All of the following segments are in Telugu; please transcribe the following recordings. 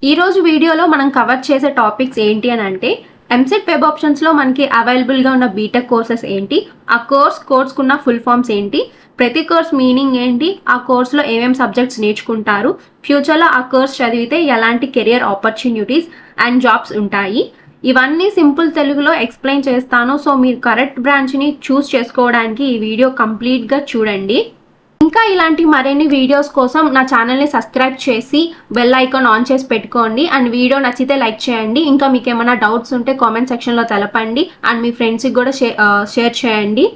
ఈ రోజు వీడియోలో మనం కవర్ చేసే టాపిక్స్ ఏంటి అని అంటే ఎంసెట్ వెబ్ ఆప్షన్స్లో మనకి అవైలబుల్గా ఉన్న బీటెక్ కోర్సెస్ ఏంటి, ఆ కోర్స్కున్న ఫుల్ ఫామ్స్ ఏంటి, ప్రతి కోర్స్ మీనింగ్ ఏంటి, ఆ కోర్స్లో ఏమేమి సబ్జెక్ట్స్ నేర్చుకుంటారు, ఫ్యూచర్లో ఆ కోర్స్ చదివితే ఎలాంటి కెరియర్ ఆపర్చునిటీస్ అండ్ జాబ్స్ ఉంటాయి, ఇవన్నీ సింపుల్ తెలుగులో ఎక్స్ప్లెయిన్ చేస్తాను. సో మీరు కరెక్ట్ బ్రాంచ్ని చూస్ చేసుకోవడానికి ఈ వీడియో కంప్లీట్గా చూడండి. ఇంకా ఇలాంటి మరిన్ని వీడియోస్ కోసం నా ఛానల్ని సబ్స్క్రైబ్ చేసి బెల్ ఐకాన్ ఆన్ చేసి పెట్టుకోండి. అండ్ వీడియో నచ్చితే లైక్ చేయండి. ఇంకా మీకు ఏమైనా డౌట్స్ ఉంటే కామెంట్ సెక్షన్లో తెలపండి. అండ్ మీ ఫ్రెండ్స్కి కూడా షేర్ చేయండి.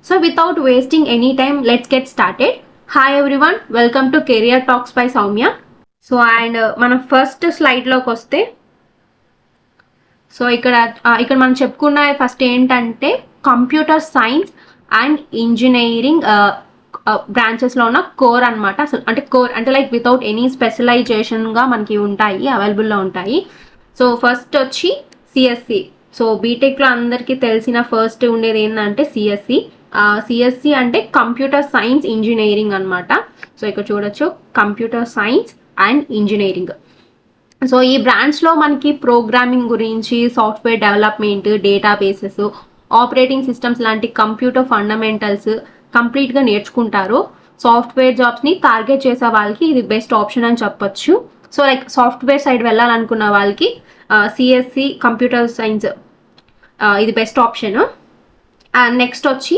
So without wasting any time let's get started. Hi everyone, welcome to career talks by Soumya. So and మనం ఫస్ట్ స్లైడ్లోకి వస్తే, సో ఇక్కడ మనం చెప్పుకున్న ఫస్ట్ ఏంటంటే కంప్యూటర్ సైన్స్ అండ్ ఇంజనీరింగ్ బ్రాంచెస్లో ఉన్న కోర్ అనమాట. అసలు అంటే కోర్ అంటే లైక్ వితౌట్ ఎనీ స్పెషలైజేషన్గా మనకి ఉంటాయి, అవైలబుల్లో ఉంటాయి. సో ఫస్ట్ వచ్చి సిఎస్సి. సో బీటెక్లో అందరికీ తెలిసిన ఫస్ట్ ఉండేది ఏంటంటే సిఎస్సి. సిఎస్సి అంటే కంప్యూటర్ సైన్స్ ఇంజనీరింగ్ అనమాట. సో ఇక్కడ చూడొచ్చు computer science and engineering. So ఈ బ్రాంచ్లో మనకి ప్రోగ్రామింగ్ గురించి, software development, databases, operating systems లాంటి కంప్యూటర్ ఫండమెంటల్స్ కంప్లీట్గా నేర్చుకుంటారు. సాఫ్ట్వేర్ జాబ్స్ని టార్గెట్ చేసే వాళ్ళకి ఇది బెస్ట్ ఆప్షన్ అని చెప్పొచ్చు. సో లైక్ సాఫ్ట్వేర్ సైడ్ వెళ్ళాలనుకున్న వాళ్ళకి సిఎస్సి కంప్యూటర్ సైన్స్ ఇది బెస్ట్ ఆప్షన్. అండ్ నెక్స్ట్ వచ్చి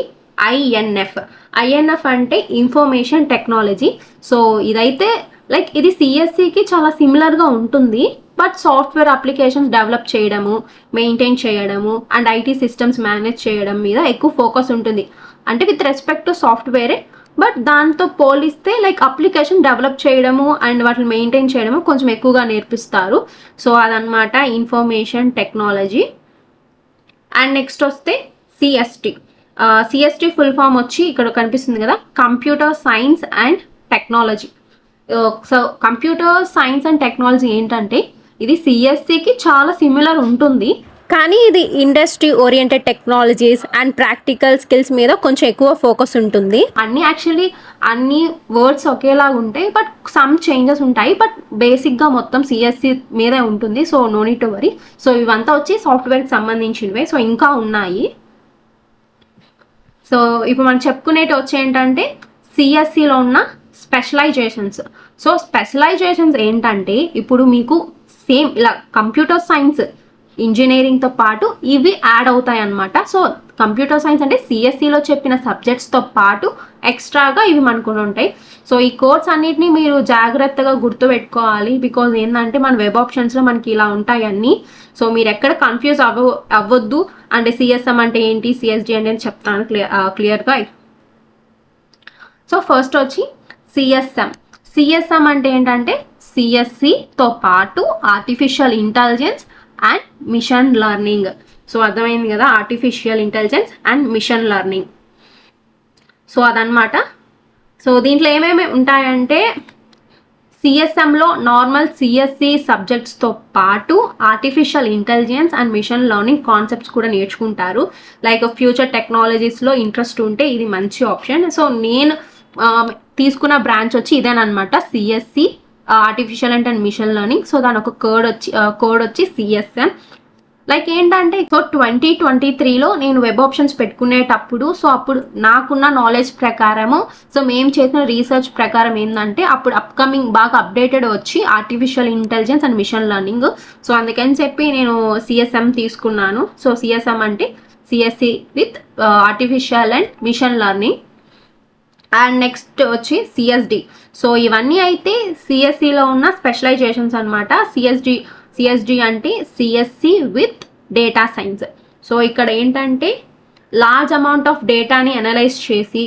ఐఎన్ఎఫ్ అంటే ఇన్ఫర్మేషన్ టెక్నాలజీ. సో ఇదైతే లైక్ ఇది సిఎస్సికి చాలా సిమిలర్గా ఉంటుంది, బట్ సాఫ్ట్వేర్ అప్లికేషన్స్ డెవలప్ చేయడము, మెయింటైన్ చేయడము అండ్ ఐటీ సిస్టమ్స్ మేనేజ్ చేయడం మీద ఎక్కువ ఫోకస్ ఉంటుంది. అంటే విత్ రెస్పెక్ట్ టు సాఫ్ట్వేరే, బట్ దాంతో పోలిస్తే లైక్ అప్లికేషన్ డెవలప్ చేయడము అండ్ వాటిని మెయింటైన్ చేయడము కొంచెం ఎక్కువగా నేర్పిస్తారు. సో అదనమాట ఇన్ఫర్మేషన్ టెక్నాలజీ. అండ్ నెక్స్ట్ వస్తే సిఎస్టి ఫుల్ ఫామ్ వచ్చి ఇక్కడ కనిపిస్తుంది కదా, computer science and technology. So computer science and technology ఏంటంటే ఇది సిఎస్సికి చాలా సిమిలర్ ఉంటుంది, కానీ ఇది industry oriented technologies and practical skills మీద కొంచెం ఎక్కువ ఫోకస్ ఉంటుంది. అన్ని వర్డ్స్ ఒకేలా ఉంటాయి, బట్ సమ్ చేంజెస్ ఉంటాయి. బట్ బేసిక్గా మొత్తం సిఎస్సి మీదే ఉంటుంది. So no need to worry. So ఇవంతా వచ్చి సాఫ్ట్వేర్కి సంబంధించినవే. సో ఇంకా ఉన్నాయి. సో ఇప్పుడు మనం చెప్పుకునేటి వచ్చి ఏంటంటే సిఎస్సిలో ఉన్న స్పెషలైజేషన్స్. సో స్పెషలైజేషన్స్ ఏంటంటే ఇప్పుడు మీకు సేమ్ ఇలా కంప్యూటర్ సైన్స్ ఇంజనీరింగ్తో పాటు ఇవి యాడ్ అవుతాయి అన్నమాట. సో కంప్యూటర్ సైన్స్ అంటే సిఎస్సిలో చెప్పిన సబ్జెక్ట్స్తో పాటు ఎక్స్ట్రాగా ఇవి మనకు ఉంటాయి. సో ఈ కోర్స్ అన్నిటిని మీరు జాగ్రత్తగా గుర్తుపెట్టుకోవాలి, బికాజ్ ఏంటంటే మన వెబ్ ఆప్షన్స్లో మనకి ఇలా ఉంటాయి అన్నీ. సో మీరు ఎక్కడ కన్ఫ్యూజ్ అవ్వద్దు. అంటే సిఎస్ఎం అంటే ఏంటి, సిఎస్డి అంటే చెప్తాను క్లియర్గా. సో ఫస్ట్ వచ్చి సిఎస్ఎం అంటే ఏంటంటే సిఎస్సితో పాటు artificial intelligence and machine learning. So అర్థమైంది కదా, artificial intelligence and machine learning. So అదనమాట. సో దీంట్లో ఏమేమి ఉంటాయంటే సిఎస్ఎంలో నార్మల్ సిఎస్సి సబ్జెక్ట్స్తో పాటు artificial intelligence and machine learning concepts కూడా నేర్చుకుంటారు. లైక్ ఫ్యూచర్ టెక్నాలజీస్లో ఇంట్రెస్ట్ ఉంటే ఇది మంచి ఆప్షన్. సో నేను తీసుకున్న బ్రాంచ్ వచ్చి ఇదేనమాట, CSC artificial and machine learning. So దాని ఒక కోడ్ వచ్చి సిఎస్ఎం. లైక్ ఏంటంటే సో 2023లో నేను వెబ్ ఆప్షన్స్ పెట్టుకునేటప్పుడు, సో అప్పుడు నాకున్న నాలెడ్జ్ ప్రకారము, సో మేము చేసిన రీసెర్చ్ ప్రకారం ఏంటంటే అప్పుడు అప్కమింగ్ బాగా అప్డేటెడ్ వచ్చి artificial intelligence and machine learning. So అందుకని చెప్పి నేను సిఎస్ఎం తీసుకున్నాను. సో సిఎస్ఎం అంటే CSC with artificial and machine learning. And next వచ్చి సిఎస్డి. సో ఇవన్నీ అయితే సిఎస్సిలో ఉన్న స్పెషలైజేషన్స్ అనమాట. సిఎస్డి అంటే CSC with data science. So ఇక్కడ ఏంటంటే లార్జ్ అమౌంట్ ఆఫ్ డేటాని అనలైజ్ చేసి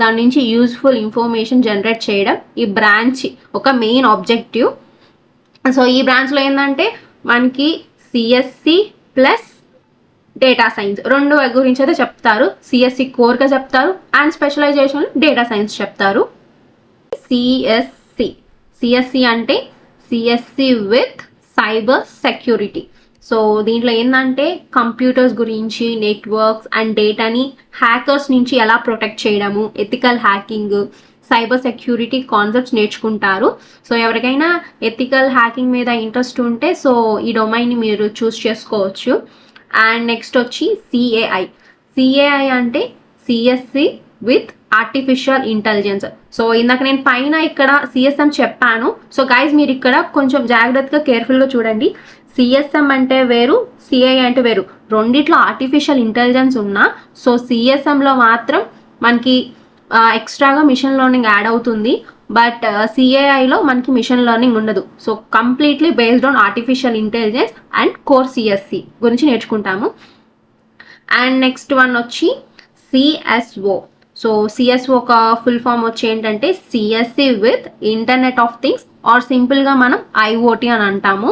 దాని నుంచి యూజ్ఫుల్ ఇన్ఫర్మేషన్ జనరేట్ చేయడం ఈ బ్రాంచ్ ఒక మెయిన్ ఆబ్జెక్టివ్. సో ఈ బ్రాంచ్లో ఏంటంటే మనకి సిఎస్సి ప్లస్ డేటా సైన్స్ రెండు గురించి అయితే చెప్తారు. సిఎస్సి కోర్గా చెప్తారు అండ్ స్పెషలైజేషన్ డేటా సైన్స్ చెప్తారు. సిఎస్సి అంటే CSC with cyber security. So దీంట్లో ఏంటంటే కంప్యూటర్స్ గురించి, నెట్వర్క్స్ అండ్ డేటాని హ్యాకర్స్ నుంచి ఎలా ప్రొటెక్ట్ చేయడము, ethical hacking, cyber security concepts నేర్చుకుంటారు. సో ఎవరికైనా ఎథికల్ హ్యాకింగ్ మీద ఇంట్రెస్ట్ ఉంటే సో ఈ డొమైన్ని మీరు చూస్ చేసుకోవచ్చు. అండ్ నెక్స్ట్ వచ్చి సిఏఐ. సిఏఐ అంటే CSC with artificial intelligence. So ఇందాక నేను పైన ఇక్కడ సిఎస్ఎం చెప్పాను. సో గైజ్ మీరు ఇక్కడ కొంచెం జాగ్రత్తగా కేర్ఫుల్గా చూడండి. సిఎస్ఎం అంటే వేరు, సిఐ అంటే వేరు. రెండిట్లో ఆర్టిఫిషియల్ ఇంటెలిజెన్స్ ఉన్నా సో సిఎస్ఎంలో మాత్రం మనకి ఎక్స్ట్రాగా మిషన్ లెర్నింగ్ యాడ్ అవుతుంది. బట్ సిఏఐలో మనకి మిషన్ లెర్నింగ్ ఉండదు. So completely based on artificial intelligence and core CSC గురించి నేర్చుకుంటాము. అండ్ నెక్స్ట్ వన్ వచ్చి సిఎస్ఓ. సో సిఎస్ఓ ఒక ఫుల్ ఫామ్ వచ్చి ఏంటంటే CSC with internet of things or సింపుల్గా మనం ఐఓటీ అని అంటాము.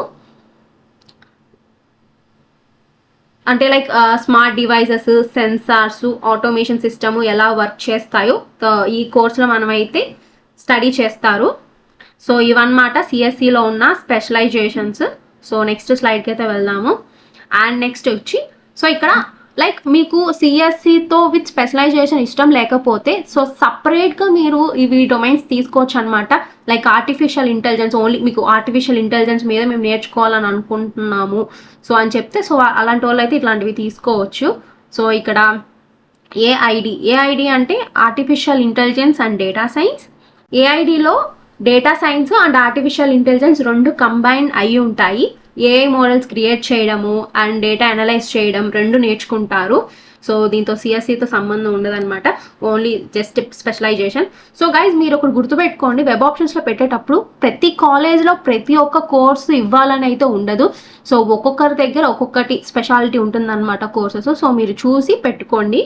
అంటే like smart devices, sensors, automation system ఎలా వర్క్ చేస్తాయో ఈ కోర్సులో మనమైతే స్టడీ చేస్తారు. సో ఇవన్నమాట సిఎస్సిలో ఉన్న స్పెషలైజేషన్స్. సో నెక్స్ట్ స్లైడ్కి అయితే వెళ్దాము. అండ్ నెక్స్ట్ వచ్చి సో ఇక్కడ లైక్ మీకు సిఎస్సితో విత్ స్పెషలైజేషన్ ఇష్టం లేకపోతే సో సపరేట్గా మీరు ఇవి డొమైన్స్ తీసుకోవచ్చు అనమాట. లైక్ ఆర్టిఫిషియల్ ఇంటెలిజెన్స్, ఓన్లీ మీకు ఆర్టిఫిషియల్ ఇంటెలిజెన్స్ మీద మేము నేర్చుకోవాలని అనుకుంటున్నాము సో అని చెప్తే సో అలాంటి వాళ్ళు అయితే ఇట్లాంటివి తీసుకోవచ్చు. సో ఇక్కడ ఏఐడి అంటే artificial intelligence and data science. ఏఐడిలో data science and artificial intelligence రెండు కంబైన్ అయి ఉంటాయి. ఏఐ మోడల్స్ క్రియేట్ చేయడము అండ్ డేటా అనలైజ్ చేయడం రెండు నేర్చుకుంటారు. సో దీంతో సిఎస్సితో సంబంధం ఉండదన్నమాట, only just specialisation. So guys మీరు ఒకటి గుర్తుపెట్టుకోండి, వెబ్ ఆప్షన్స్లో పెట్టేటప్పుడు ప్రతి కాలేజ్లో ప్రతి ఒక్క కోర్సు ఇవ్వాలని అయితే ఉండదు. సో ఒక్కొక్కరి దగ్గర ఒక్కొక్కటి స్పెషాలిటీ ఉంటుందన్నమాట కోర్సెస్. సో మీరు చూసి పెట్టుకోండి.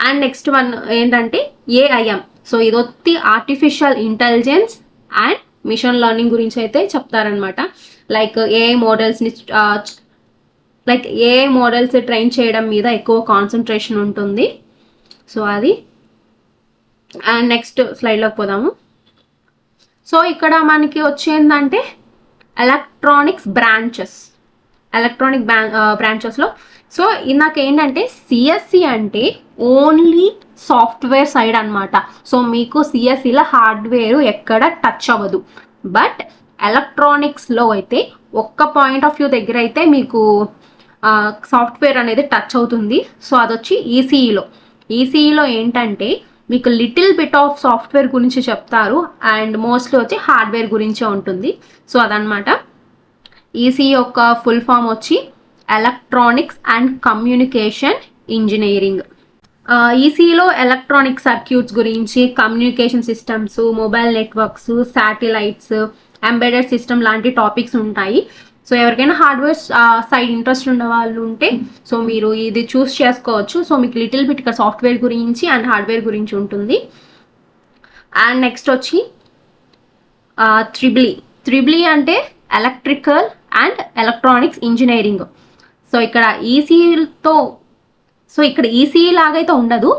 అండ్ నెక్స్ట్ వన్ ఏంటంటే ఏఐఎం. సో ఇదొత్తి artificial intelligence and machine learning గురించి అయితే చెప్తారనమాట. లైక్ ఏఐ మోడల్స్ ట్రైన్ చేయడం మీద ఎక్కువ కాన్సన్ట్రేషన్ ఉంటుంది. సో అది. అండ్ నెక్స్ట్ స్లైడ్లోకి పోదాము. సో ఇక్కడ మనకి వచ్చేందంటే ఎలక్ట్రానిక్ బ్రాంచెస్లో సో ఇందాక ఏంటంటే సిఎస్సి అంటే ఓన్లీ సాఫ్ట్వేర్ సైడ్ అనమాట. సో మీకు సిఎస్సిలో హార్డ్వేర్ ఎక్కడ టచ్ అవ్వదు. బట్ ఎలక్ట్రానిక్స్లో అయితే ఒక్క పాయింట్ ఆఫ్ వ్యూ దగ్గర అయితే మీకు సాఫ్ట్వేర్ అనేది టచ్ అవుతుంది. సో అదొచ్చి ఈసీఈలో ఏంటంటే మీకు లిటిల్ బిట్ ఆఫ్ సాఫ్ట్వేర్ గురించి చెప్తారు అండ్ మోస్ట్లీ వచ్చి హార్డ్వేర్ గురించే ఉంటుంది. సో అదనమాట. ఈసీఈ యొక్క ఫుల్ ఫామ్ వచ్చి ఎలక్ట్రానిక్స్ అండ్ కమ్యూనికేషన్ ఇంజనీరింగ్. ఈసీలో ఎలక్ట్రానిక్ సర్క్యూట్స్ గురించి, communication systems, mobile networks, satellites, embedded system లాంటి టాపిక్స్ ఉంటాయి. సో ఎవరికైనా హార్డ్వేర్ సైడ్ ఇంట్రెస్ట్ ఉన్న వాళ్ళు ఉంటే సో మీరు ఇది చూస్ చేసుకోవచ్చు. సో మీకు లిటిల్ బిట్ ఇక్కడ సాఫ్ట్వేర్ గురించి అండ్ హార్డ్వేర్ గురించి ఉంటుంది. అండ్ నెక్స్ట్ వచ్చి త్రిబుల్ ఈ అంటే electrical and electronics engineering. So ఇక్కడ ఈసీఈ లాగైతే ఉండదు.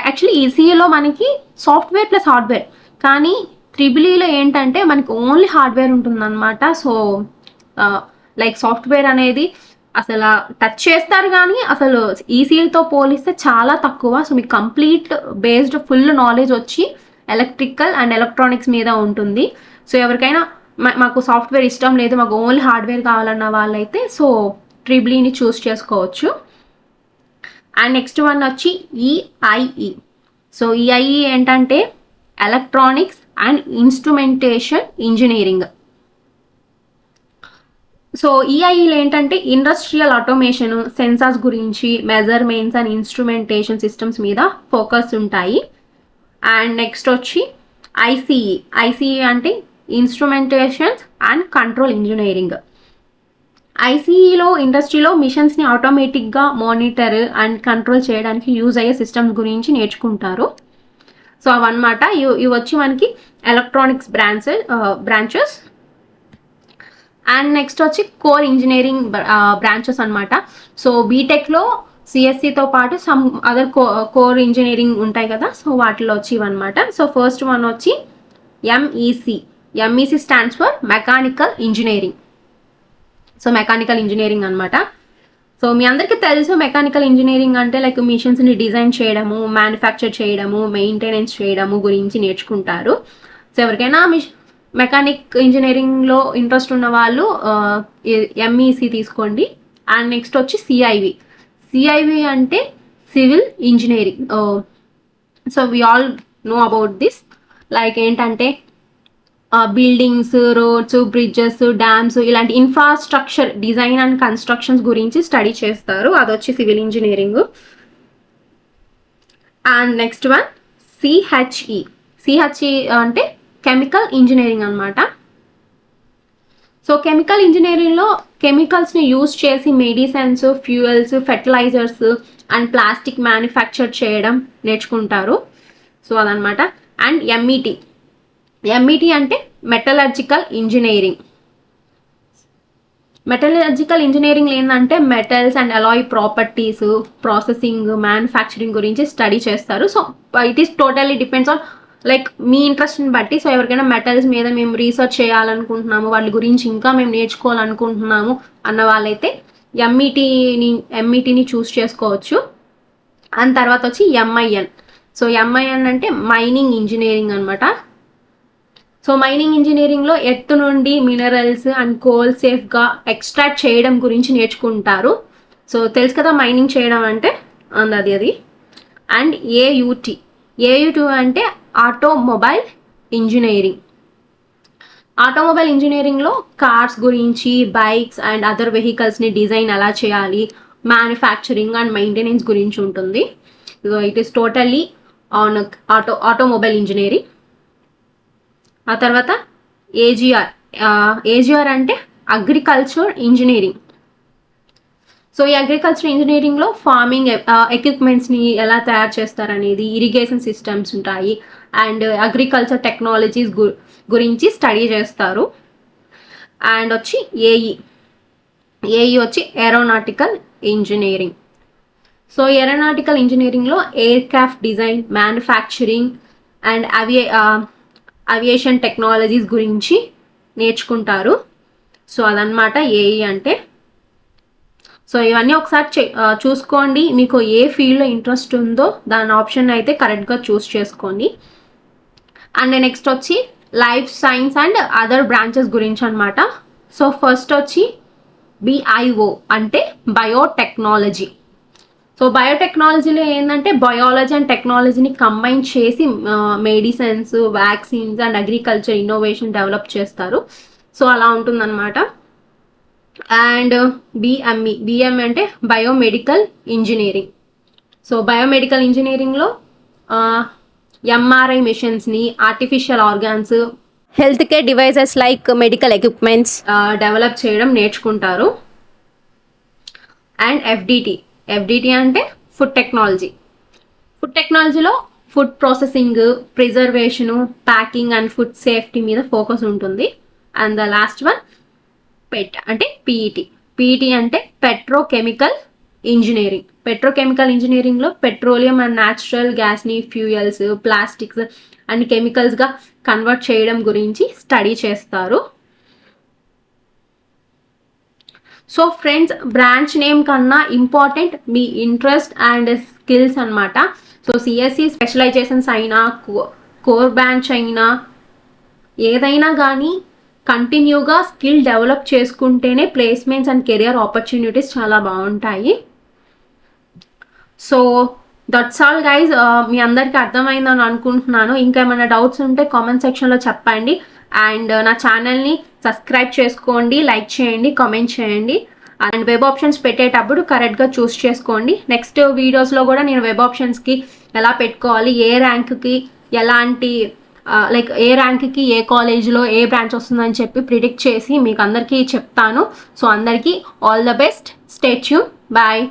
యాక్చువల్లీ ఈసీఈలో మనకి సాఫ్ట్వేర్ ప్లస్ హార్డ్వేర్, కానీ త్రిబుల్ ఈలో ఏంటంటే మనకి ఓన్లీ హార్డ్వేర్ ఉంటుందన్నమాట. సో లైక్ సాఫ్ట్వేర్ అనేది అసలు టచ్ చేస్తారు కానీ అసలు ఈసీఈతో పోలిస్తే చాలా తక్కువ. సో మీకు కంప్లీట్ బేస్డ్ ఫుల్ నాలెడ్జ్ వచ్చి ఎలక్ట్రికల్ అండ్ ఎలక్ట్రానిక్స్ మీద ఉంటుంది. సో ఎవరికైనా మాకు సాఫ్ట్వేర్ ఇష్టం లేదు, మాకు ఓన్లీ హార్డ్వేర్ కావాలన్న వాళ్ళైతే సో త్రిబుల్ ఈని చూస్ చేసుకోవచ్చు. అండ్ నెక్స్ట్ వన్ వచ్చి ఈఐఈ. సో ఈఐఈ ఏంటంటే electronics and instrumentation engineering. So ఈఐఈలో ఏంటంటే ఇండస్ట్రియల్ ఆటోమేషన్, సెన్సార్స్ గురించి, మెజర్మెంట్స్ అండ్ ఇన్స్ట్రుమెంటేషన్ సిస్టమ్స్ మీద ఫోకస్ ఉంటాయి. అండ్ నెక్స్ట్ వచ్చి ఐసీఈ అంటే ఇన్స్ట్రుమెంటేషన్స్ అండ్ కంట్రోల్ ఇంజనీరింగ్. ఐసీఈలో ఇండస్ట్రీలో మిషన్స్ని ఆటోమేటిక్గా మానిటర్ అండ్ కంట్రోల్ చేయడానికి యూజ్ అయ్యే సిస్టమ్స్ గురించి నేర్చుకుంటారు. సో అవన్నమాట. ఇవి వచ్చి మనకి ఎలక్ట్రానిక్స్ బ్రాంచెస్. అండ్ నెక్స్ట్ వచ్చి కోర్ ఇంజనీరింగ్ బ్రాంచెస్ అనమాట. సో బీటెక్లో సిఎస్సితో పాటు సమ్ అదర్ కోర్ ఇంజనీరింగ్ ఉంటాయి కదా, సో వాటిలో వచ్చి ఇవన్నమాట. సో ఫస్ట్ వన్ వచ్చి MEC stands for mechanical engineering. So mechanical engineering అనమాట. సో మీ అందరికీ తెలుసు మెకానికల్ ఇంజనీరింగ్ అంటే లైక్ మిషన్స్ని డిజైన్ చేయడము, మ్యానుఫ్యాక్చర్ చేయడము, మెయింటెనెన్స్ చేయడము గురించి నేర్చుకుంటారు. సో ఎవరికైనా మెకానిక్ ఇంజనీరింగ్లో ఇంట్రెస్ట్ ఉన్న వాళ్ళు ఎంఈసి తీసుకోండి. అండ్ నెక్స్ట్ వచ్చి సిఐవి అంటే civil engineering. So we all know about this. Like ఏంటంటే బిల్డింగ్స్, రోడ్స్, బ్రిడ్జెస్, డ్యామ్స్ ఇలాంటి ఇన్ఫ్రాస్ట్రక్చర్ డిజైన్ అండ్ కన్స్ట్రక్షన్స్ గురించి స్టడీ చేస్తారు. అదొచ్చి civil engineering. And next one CHE అంటే కెమికల్ ఇంజనీరింగ్ అనమాట. సో కెమికల్ ఇంజనీరింగ్లో కెమికల్స్ని యూజ్ చేసి medicines, fuels, fertilisers and plastic manufacture చేయడం నేర్చుకుంటారు. సో అదనమాట. అండ్ ఎంఈటి అంటే మెటలర్జికల్ ఇంజనీరింగ్. మెటలర్జికల్ ఇంజనీరింగ్ ఏంటంటే metals and alloy properties, processing, manufacturing గురించి స్టడీ చేస్తారు. So it is totally depends on like మీ ఇంట్రెస్ట్ని బట్టి. సో ఎవరికైనా మెటల్స్ మీద మేము రీసెర్చ్ చేయాలనుకుంటున్నాము, వాళ్ళ గురించి ఇంకా మేము నేర్చుకోవాలనుకుంటున్నాము అన్న వాళ్ళైతే ఎంఈటీని చూస్ చేసుకోవచ్చు. అండ్ తర్వాత వచ్చి ఎంఐఎన్. సో ఎంఐఎన్ అంటే మైనింగ్ ఇంజనీరింగ్ అనమాట. సో మైనింగ్ ఇంజనీరింగ్లో ఎర్త్ నుండి మినరల్స్ అండ్ కోల్ సేఫ్గా ఎక్స్ట్రాక్ట్ చేయడం గురించి నేర్చుకుంటారు. సో తెలుసు కదా మైనింగ్ చేయడం అంటే అది. అండ్ ఏయుటి అంటే ఆటోమొబైల్ ఇంజనీరింగ్. ఆటోమొబైల్ ఇంజనీరింగ్లో కార్స్ గురించి, బైక్స్ అండ్ అదర్ వెహికల్స్ని డిజైన్ ఎలా చేయాలి, మ్యానుఫ్యాక్చరింగ్ అండ్ మెయింటెనెన్స్ గురించి ఉంటుంది. So it is totally on automobile engineering. ఆ తర్వాత ఏజిఆర్ అంటే అగ్రికల్చర్ ఇంజనీరింగ్. సో ఈ అగ్రికల్చర్ ఇంజనీరింగ్లో ఫార్మింగ్ ఎక్విప్మెంట్స్ని ఎలా తయారు చేస్తారనేది, ఇరిగేషన్ సిస్టమ్స్ ఉంటాయి అండ్ అగ్రికల్చర్ టెక్నాలజీస్ గురించి స్టడీ చేస్తారు. అండ్ వచ్చి ఏఈ వచ్చి ఏరోనాటికల్ ఇంజనీరింగ్. సో ఏరోనాటికల్ ఇంజనీరింగ్లో air craft design, manufacturing and aviation technologies గురించి నేర్చుకుంటారు. సో అదనమాట ఏఈ అంటే. సో ఇవన్నీ ఒకసారి చూసుకోండి. మీకు ఏ ఫీల్డ్లో ఇంట్రెస్ట్ ఉందో దాని ఆప్షన్ అయితే కరెక్ట్గా చూస్ చేసుకోండి. అండ్ నెక్స్ట్ వచ్చి life science and other branches గురించి అనమాట. సో ఫస్ట్ వచ్చి BIO అంటే బయోటెక్నాలజీ. సో బయోటెక్నాలజీలో ఏంటంటే బయాలజీ అండ్ టెక్నాలజీని కంబైన్ చేసి medicines, vaccines and agriculture innovation develop చేస్తారు. సో అలా ఉంటుందన్నమాట. అండ్ బిఎంఈ అంటే బయోమెడికల్ ఇంజనీరింగ్. సో బయోమెడికల్ ఇంజనీరింగ్లో ఎంఆర్ఐ మిషన్స్ని, artificial organs, health care devices like medical equipments develop చేయడం నేర్చుకుంటారు. అండ్ ఎఫ్డిటి అంటే ఫుడ్ టెక్నాలజీలో food processing, preservation, packing and food safety మీద ఫోకస్ ఉంటుంది. And the last one pet అంటే పిఈటి అంటే పెట్రోకెమికల్ ఇంజనీరింగ్లో పెట్రోలియం అండ్ న్యాచురల్ గ్యాస్ని ఫ్యూయల్స్, ప్లాస్టిక్స్ అండ్ కెమికల్స్గా కన్వర్ట్ చేయడం గురించి స్టడీ చేస్తారు. సో ఫ్రెండ్స్, బ్రాంచ్ నేమ్ కన్నా ఇంపార్టెంట్ మీ ఇంట్రెస్ట్ అండ్ స్కిల్స్ అనమాట. సో సిఎస్సి స్పెషలైజేషన్స్ అయినా, కోర్ బ్రాంచ్ అయినా, ఏదైనా కానీ కంటిన్యూగా స్కిల్ డెవలప్ చేసుకుంటేనే ప్లేస్మెంట్స్ అండ్ కెరియర్ ఆపర్చునిటీస్ చాలా బాగుంటాయి. So that's all guys. మీ అందరికీ అర్థమైందని అనుకుంటున్నాను. ఇంకా ఏమైనా డౌట్స్ ఉంటే కామెంట్ సెక్షన్లో చెప్పండి. అండ్ నా ఛానల్ని సబ్స్క్రైబ్ చేసుకోండి, లైక్ చేయండి, కామెంట్ చేయండి. అండ్ వెబ్ ఆప్షన్స్ పెట్టేటప్పుడు కరెక్ట్గా చూస్ చేసుకోండి. నెక్స్ట్ వీడియోస్లో కూడా నేను వెబ్ ఆప్షన్స్కి ఎలా పెట్టుకోవాలి, ఏ ర్యాంక్కి ఎలాంటి లైక్ ఏ ర్యాంక్కి ఏ కాలేజ్లో ఏ బ్రాంచ్ వస్తుందని చెప్పి ప్రిడిక్ట్ చేసి మీకు అందరికీ చెప్తాను. సో అందరికీ all the best. Stay tune. Bye.